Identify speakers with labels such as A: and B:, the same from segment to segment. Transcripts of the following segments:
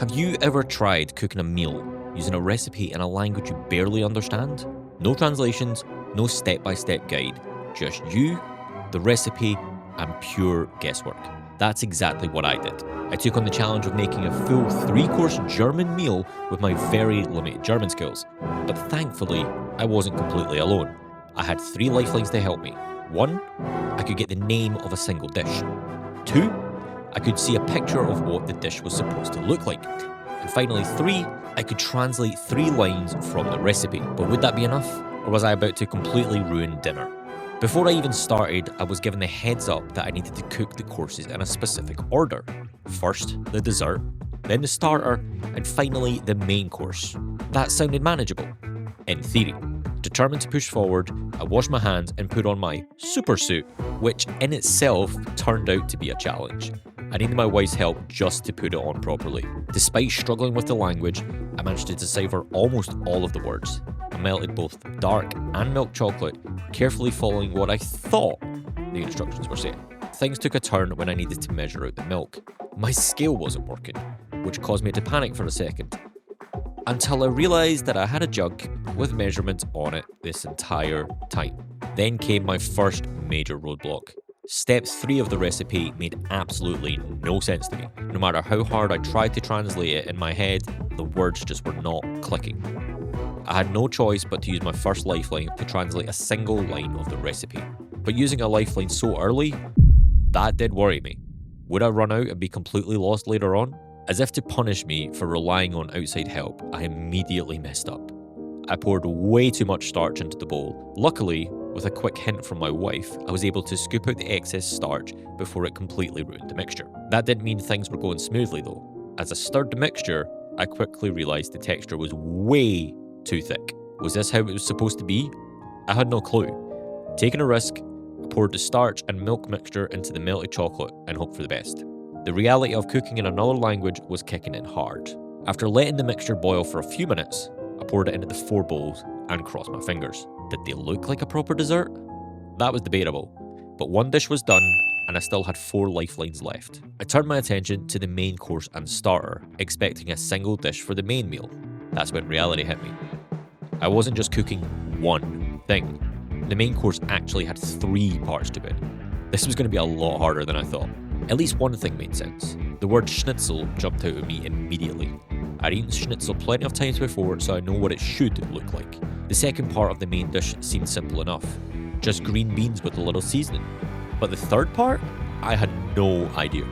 A: Have you ever tried cooking a meal using a recipe in a language you barely understand? No translations, no step-by-step guide, just you, the recipe, and pure guesswork. That's exactly what I did. I took on the challenge of making a full 3-course German meal with my very limited German skills. But thankfully, I wasn't completely alone. I had 3 lifelines to help me. 1, I could get the name of a single dish. 2, I could see a picture of what the dish was supposed to look like. And finally 3, I could translate 3 lines from the recipe. But would that be enough? Or was I about to completely ruin dinner? Before I even started, I was given the heads up that I needed to cook the courses in a specific order. First, the dessert, then the starter, and finally the main course. That sounded manageable, in theory. Determined to push forward, I washed my hands and put on my super suit, which in itself turned out to be a challenge. I needed my wife's help just to put it on properly. Despite struggling with the language, I managed to decipher almost all of the words. I melted both dark and milk chocolate, carefully following what I thought the instructions were saying. Things took a turn when I needed to measure out the milk. My scale wasn't working, which caused me to panic for a second. Until I realised that I had a jug with measurements on it this entire time. Then came my first major roadblock. Step 3 of the recipe made absolutely no sense to me. No matter how hard I tried to translate it in my head, the words just were not clicking. I had no choice but to use my first lifeline to translate a single line of the recipe. But using a lifeline so early, that did worry me. Would I run out and be completely lost later on? As if to punish me for relying on outside help, I immediately messed up. I poured way too much starch into the bowl. Luckily, with a quick hint from my wife, I was able to scoop out the excess starch before it completely ruined the mixture. That didn't mean things were going smoothly though. As I stirred the mixture, I quickly realised the texture was way too thick. Was this how it was supposed to be? I had no clue. Taking a risk, I poured the starch and milk mixture into the melted chocolate and hoped for the best. The reality of cooking in another language was kicking in hard. After letting the mixture boil for a few minutes, I poured it into the 4 bowls and crossed my fingers. Did they look like a proper dessert? That was debatable, but 1 dish was done and I still had 4 lifelines left. I turned my attention to the main course and starter, expecting a single dish for the main meal. That's when reality hit me. I wasn't just cooking one thing. The main course actually had 3 parts to it. This was going to be a lot harder than I thought. At least one thing made sense. The word schnitzel jumped out at me immediately. I'd eaten schnitzel plenty of times before, so I know what it should look like. The second part of the main dish seemed simple enough. Just green beans with a little seasoning. But the third part? I had no idea.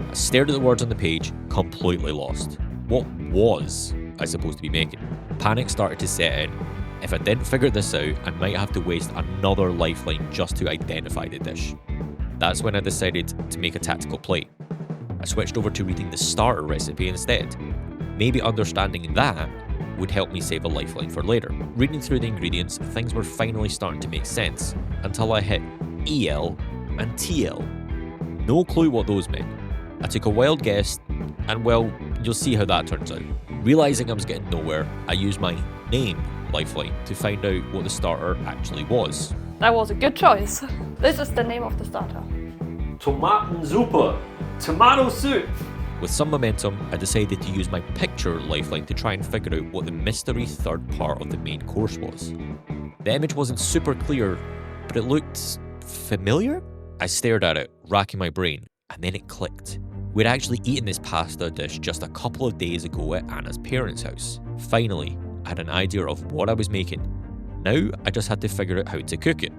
A: I stared at the words on the page, completely lost. What was I supposed to be making? Panic started to set in. If I didn't figure this out, I might have to waste another lifeline just to identify the dish. That's when I decided to make a tactical play. I switched over to reading the starter recipe instead. Maybe understanding that would help me save a lifeline for later. Reading through the ingredients, things were finally starting to make sense, until I hit EL and TL. No clue what those meant. I took a wild guess, and well, you'll see how that turns out. Realising I was getting nowhere, I used my name lifeline to find out what the starter actually was.
B: That was a good choice. This is the name of the starter.
C: Tomatensuppe. Tomato soup.
A: With some momentum, I decided to use my picture lifeline to try and figure out what the mystery third part of the main course was. The image wasn't super clear, but it looked familiar? I stared at it, racking my brain, and then it clicked. We'd actually eaten this pasta dish just a couple of days ago at Anna's parents' house. Finally, I had an idea of what I was making. Now, I just had to figure out how to cook it.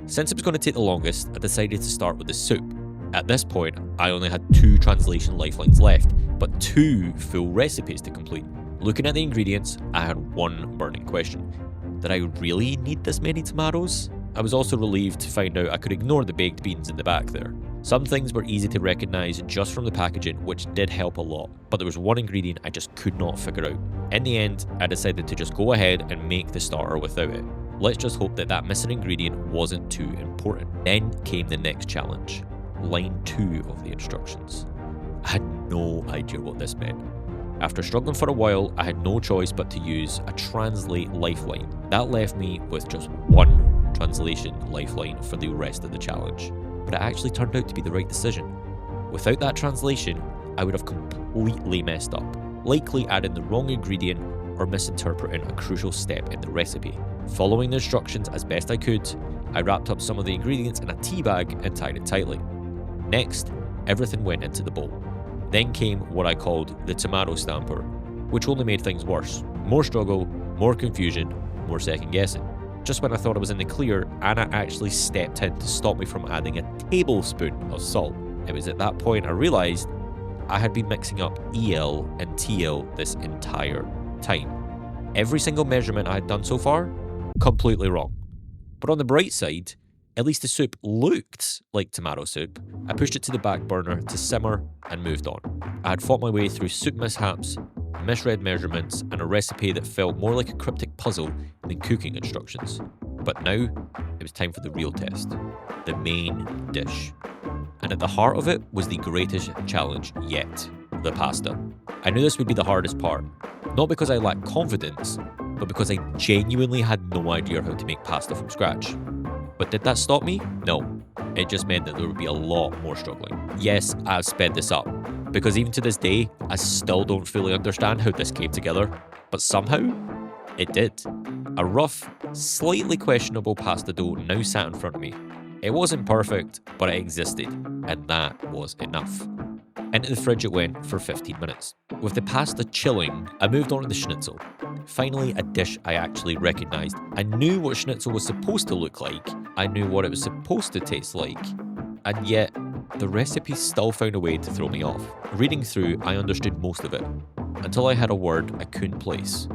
A: Since it was going to take the longest, I decided to start with the soup. At this point, I only had 2 translation lifelines left, but 2 full recipes to complete. Looking at the ingredients, I had one burning question. Did I really need this many tomatoes? I was also relieved to find out I could ignore the baked beans in the back there. Some things were easy to recognise just from the packaging, which did help a lot, but there was one ingredient I just could not figure out. In the end, I decided to just go ahead and make the starter without it. Let's just hope that that missing ingredient wasn't too important. Then came the next challenge. Line 2 of the instructions. I had no idea what this meant. After struggling for a while, I had no choice but to use a translate lifeline. That left me with just 1 translation lifeline for the rest of the challenge. But it actually turned out to be the right decision. Without that translation, I would have completely messed up. likely adding the wrong ingredient or misinterpreting a crucial step in the recipe. Following the instructions as best I could, I wrapped up some of the ingredients in a tea bag and tied it tightly. Next, everything went into the bowl. Then came what I called the tomato stamper, which only made things worse. More struggle, more confusion, more second guessing. Just when I thought I was in the clear, Anna actually stepped in to stop me from adding a tablespoon of salt. It was at that point I realised I had been mixing up EL and TL this entire time. Every single measurement I had done so far, completely wrong. But on the bright side, at least the soup looked like tomato soup. I pushed it to the back burner to simmer and moved on. I had fought my way through soup mishaps, misread measurements, and a recipe that felt more like a cryptic puzzle than cooking instructions. But now, it was time for the real test. The main dish. And at the heart of it was the greatest challenge yet, the pasta. I knew this would be the hardest part, not because I lacked confidence, but because I genuinely had no idea how to make pasta from scratch. But did that stop me? No. It just meant that there would be a lot more struggling. Yes, I've sped this up, because even to this day, I still don't fully understand how this came together, but somehow, it did. A rough, slightly questionable pasta dough now sat in front of me. It wasn't perfect, but it existed, and that was enough. Into the fridge it went for 15 minutes. With the pasta chilling, I moved on to the schnitzel. Finally, a dish I actually recognised. I knew what schnitzel was supposed to look like, I knew what it was supposed to taste like, and yet, the recipe still found a way to throw me off. Reading through, I understood most of it, until I had a word I couldn't place.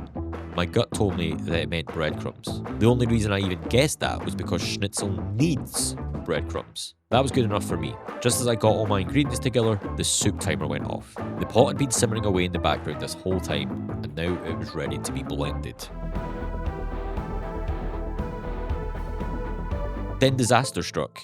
A: My gut told me that it meant breadcrumbs. The only reason I even guessed that was because schnitzel needs breadcrumbs. That was good enough for me. Just as I got all my ingredients together, the soup timer went off. The pot had been simmering away in the background this whole time, and now it was ready to be blended. Then disaster struck.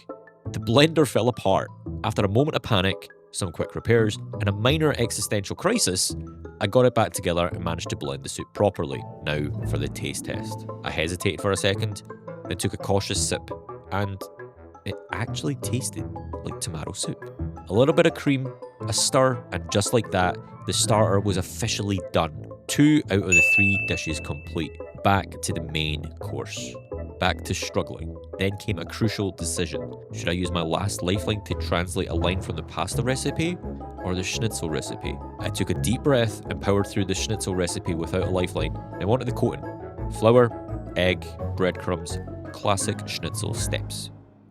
A: The blender fell apart. After a moment of panic, some quick repairs, and a minor existential crisis, I got it back together and managed to blend the soup properly. Now for the taste test. I hesitated for a second, then took a cautious sip, and it actually tasted like tomato soup. A little bit of cream, a stir, and just like that, the starter was officially done. 2 out of the 3 dishes complete. Back to the main course. Back to struggling. Then came a crucial decision. Should I use my last lifeline to translate a line from the pasta recipe or the schnitzel recipe? I took a deep breath and powered through the schnitzel recipe without a lifeline. I wanted the coating. Flour, egg, breadcrumbs, classic schnitzel steps.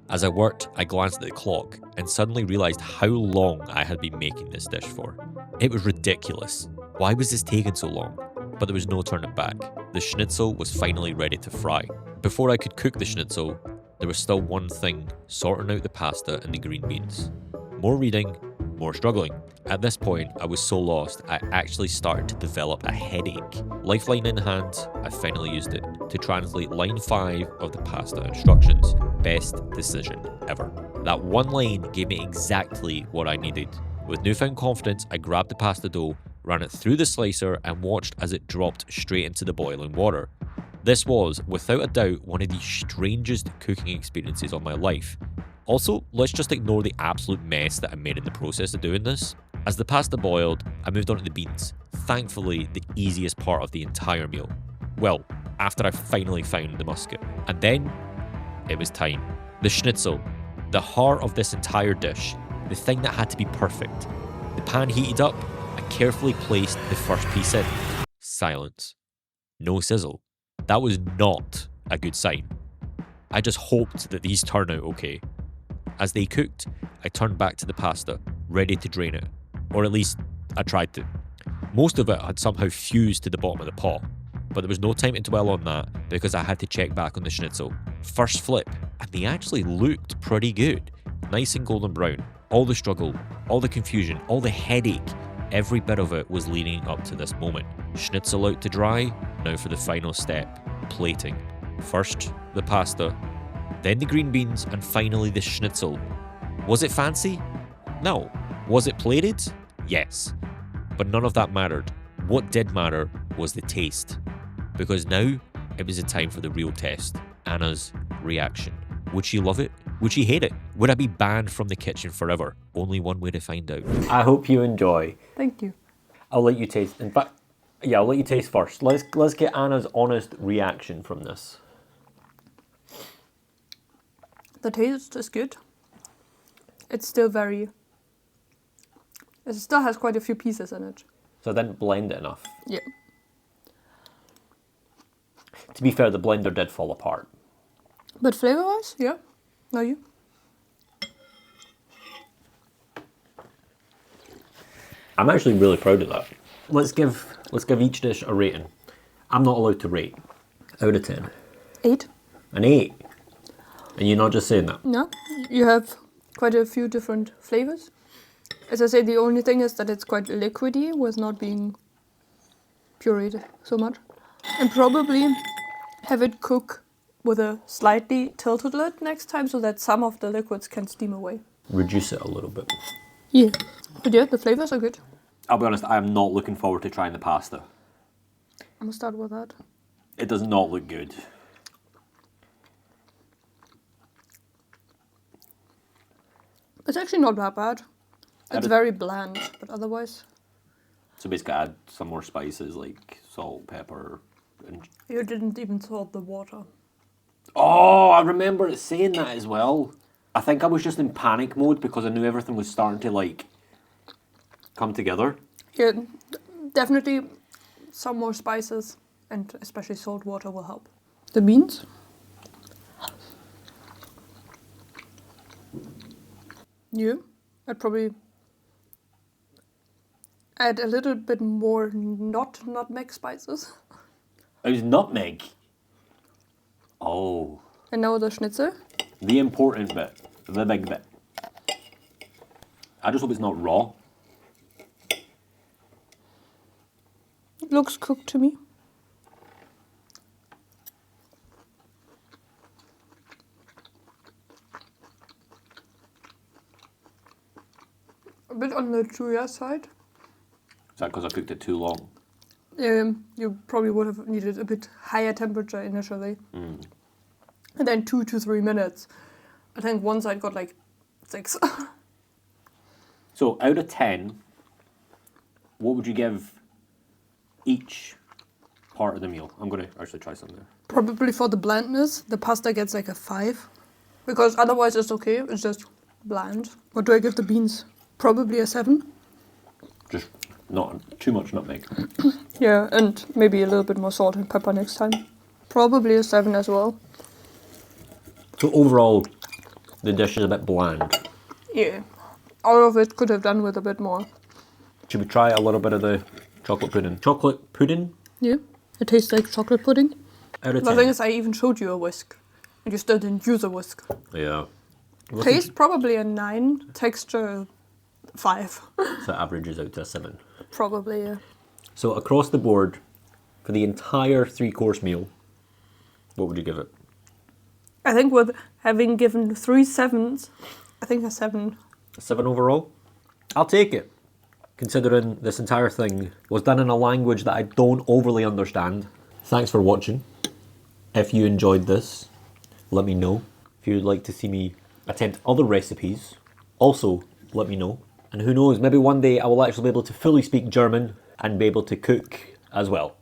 A: As I worked, I glanced at the clock and suddenly realised how long I had been making this dish for. It was ridiculous. Why was this taking so long? But there was no turning back. The schnitzel was finally ready to fry. Before I could cook the schnitzel, there was still one thing: sorting out the pasta and the green beans. More reading, more struggling. At this point, I was so lost, I actually started to develop a headache. Lifeline in hand, I finally used it to translate line 5 of the pasta instructions. Best decision ever. That one line gave me exactly what I needed. With newfound confidence, I grabbed the pasta dough, ran it through the slicer, and watched as it dropped straight into the boiling water. This was, without a doubt, one of the strangest cooking experiences of my life. Also, let's just ignore the absolute mess that I made in the process of doing this. As the pasta boiled, I moved on to the beans. Thankfully, the easiest part of the entire meal. Well, after I finally found the musket. And then, it was time. The schnitzel, the heart of this entire dish, the thing that had to be perfect. The pan heated up, I carefully placed the first piece in. Silence. No sizzle. That was not a good sign. I just hoped that these turned out okay. As they cooked, I turned back to the pasta, ready to drain it. Or at least, I tried to. Most of it had somehow fused to the bottom of the pot, but there was no time to dwell on that because I had to check back on the schnitzel. First flip, and they actually looked pretty good. Nice and golden brown. All the struggle, all the confusion, all the headache, every bit of it was leading up to this moment. Schnitzel out to dry, now for the final step, plating. First, the pasta, then the green beans, and finally the schnitzel. Was it fancy? No. Was it plated? Yes. But none of that mattered. What did matter was the taste. Because now, it was the time for the real test. Anna's reaction. Would she love it? Would she hate it? Would I be banned from the kitchen forever? Only one way to find out.
C: I hope you enjoy.
B: Thank you.
A: I'll let you taste. In fact, yeah, I'll let you taste first. Let's get Anna's honest reaction from this.
B: The taste is good. It's still very... It still has quite a few pieces in it.
A: So I didn't blend it enough.
B: Yeah.
A: To be fair, the blender did fall apart.
B: But flavor-wise, yeah. No, you?
A: I'm actually really proud of that. Let's give each dish a rating. I'm not allowed to rate. Out of 10.
B: 8.
A: An 8. And you're not just saying that.
B: No, you have quite a few different flavors. As I say, the only thing is that it's quite liquidy with not being pureed so much. And probably have it cook with a slightly tilted lid next time so that some of the liquids can steam away.
A: Reduce it a little bit.
B: Yeah. But yeah, the flavors are good.
A: I'll be honest, I am not looking forward to trying the pasta.
B: I'm gonna start with that.
A: It does not look good.
B: It's actually not that bad. It's very bland, but otherwise...
A: So basically add some more spices like salt, pepper, and...
B: You didn't even salt the water.
A: Oh, I remember it saying that as well. I think I was just in panic mode because I knew everything was starting to like come together.
B: Yeah, definitely some more spices and especially salt water will help. The beans? Yeah, I'd probably add a little bit more not nutmeg spices.
A: It was nutmeg. Oh.
B: And now the schnitzel.
A: The important bit. The big bit. I just hope it's not raw.
B: It looks cooked to me. A bit on the chewier side.
A: Is that because I cooked it too long?
B: You probably would have needed a bit higher temperature initially. And then 2 to 3 minutes. I think one side got like 6.
A: So out of 10, what would you give each part of the meal? I'm going to actually try some there.
B: Probably for the blandness, the pasta gets like a 5. Because otherwise it's okay, it's just bland. What do I give the beans? Probably a 7.
A: Just not too much nutmeg.
B: Yeah, and maybe a little bit more salt and pepper next time. Probably a 7 as well.
A: So overall, the dish is a bit bland.
B: Yeah. All of it could have done with a bit more.
A: Should we try a little bit of the chocolate pudding? Chocolate pudding?
B: Yeah. It tastes like chocolate pudding.
A: Out of
B: The
A: 10.
B: thing is, I even showed you a whisk. And you still didn't use a whisk.
A: Yeah.
B: Taste, probably a 9. Texture, 5.
A: So it averages out to a 7.
B: Probably, yeah.
A: So across the board, for the entire 3-course meal, what would you give it?
B: I think with having given 3 7s, I think a 7.
A: A 7 overall? I'll take it. Considering this entire thing was done in a language that I don't overly understand. Thanks for watching. If you enjoyed this, let me know. If you'd like to see me attempt other recipes, also let me know. And who knows, maybe one day I will actually be able to fully speak German and be able to cook as well.